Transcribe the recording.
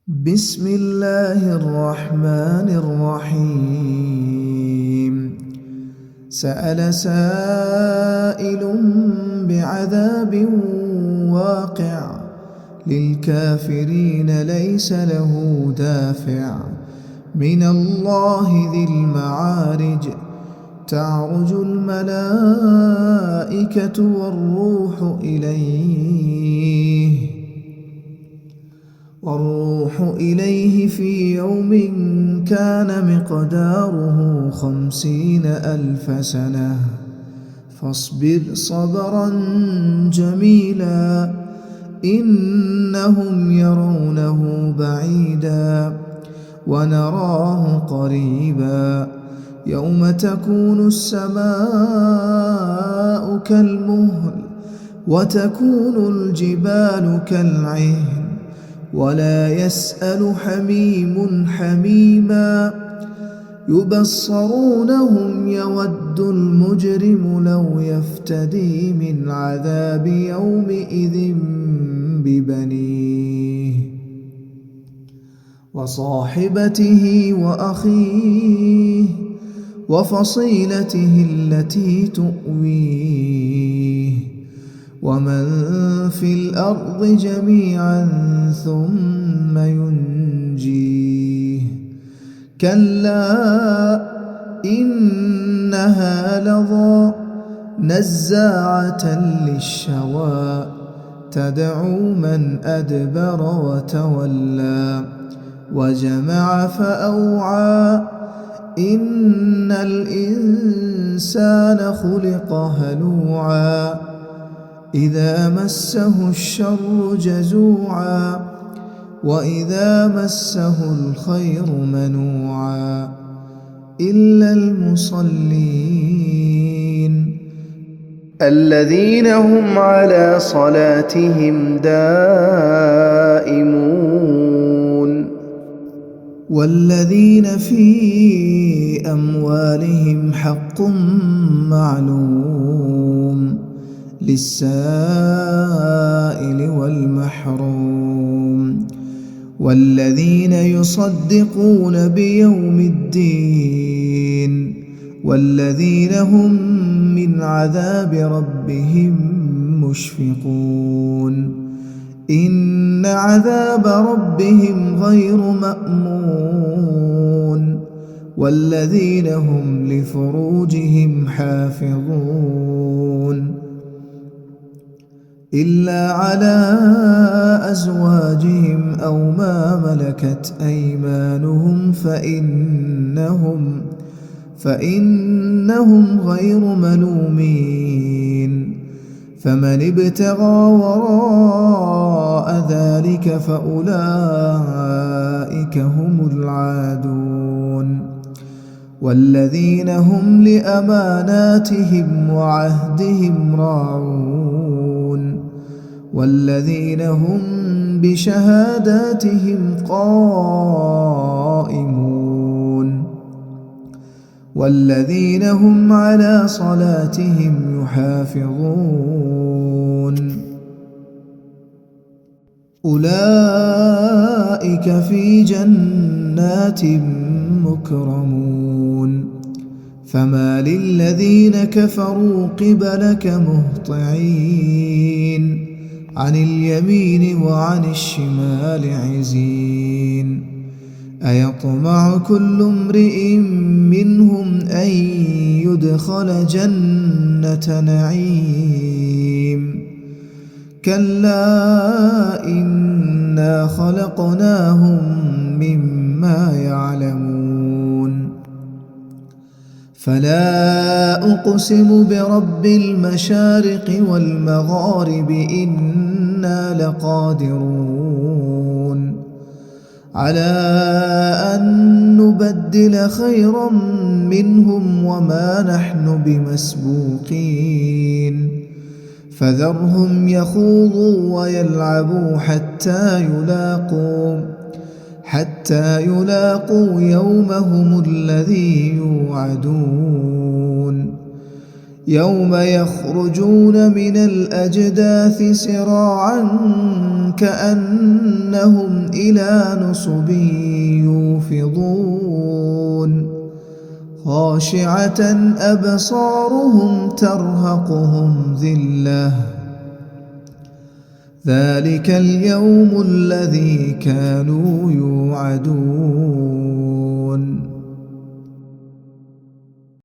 بسم الله الرحمن الرحيم. سأل سائل بعذاب واقع للكافرين ليس له دافع من الله ذي المعارج. تعرج الملائكة والروح إليه في يوم كان مقداره 50,000 سنة فاصبر صبرا جميلا إنهم يرونه بعيدا ونراه قريبا يوم تكون السماء كالمهل وتكون الجبال كالعهن ولا يسأل حميم حميما يبصرونهم يود المجرم لو يفتدي من عذاب يومئذ ببنيه وصاحبته وأخيه وفصيلته التي تؤويه ومن في الأرض جميعا ثم ينجيه كلا إنها لظى نزاعة للشوى تدعو من أدبر وتولى وجمع فأوعى إن الإنسان خلق هلوعا إذا مسه الشر جزوعا وإذا مسه الخير منوعا إلا المصلين الذين هم على صلاتهم دائمون والذين في أموالهم حق معلوم للسائل والمحروم والذين يصدقون بيوم الدين والذين هم من عذاب ربهم مشفقون إن عذاب ربهم غير مأمون والذين هم لفروجهم حافظون إلا على أزواجهم أو ما ملكت أيمانهم فإنهم غير ملومين فمن ابتغى وراء ذلك فأولئك هم العادون والذين هم لأماناتهم وعهدهم راعون والذين هم بشهاداتهم قائمون والذين هم على صلاتهم يحافظون أولئك في جنات مكرمون فما للذين كفروا قبلك مهطعين عن اليمين وعن الشمال عزين أيطمع كل امرئ منهم أن يدخل جنة نعيم كلا إنا خلقناهم مما يعلمون فلا أقسم برب المشارق والمغارب إنا لقادرون على أن نبدل خيرا منهم وما نحن بمسبوقين فذرهم يخوضوا ويلعبوا حتى يلاقوا يومهم الذي يوعدون يوم يخرجون من الأجداث سراعا كأنهم إلى نصب يوفضون خاشعة أبصارهم ترهقهم ذلة ذلك اليوم الذي كانوا يوعدون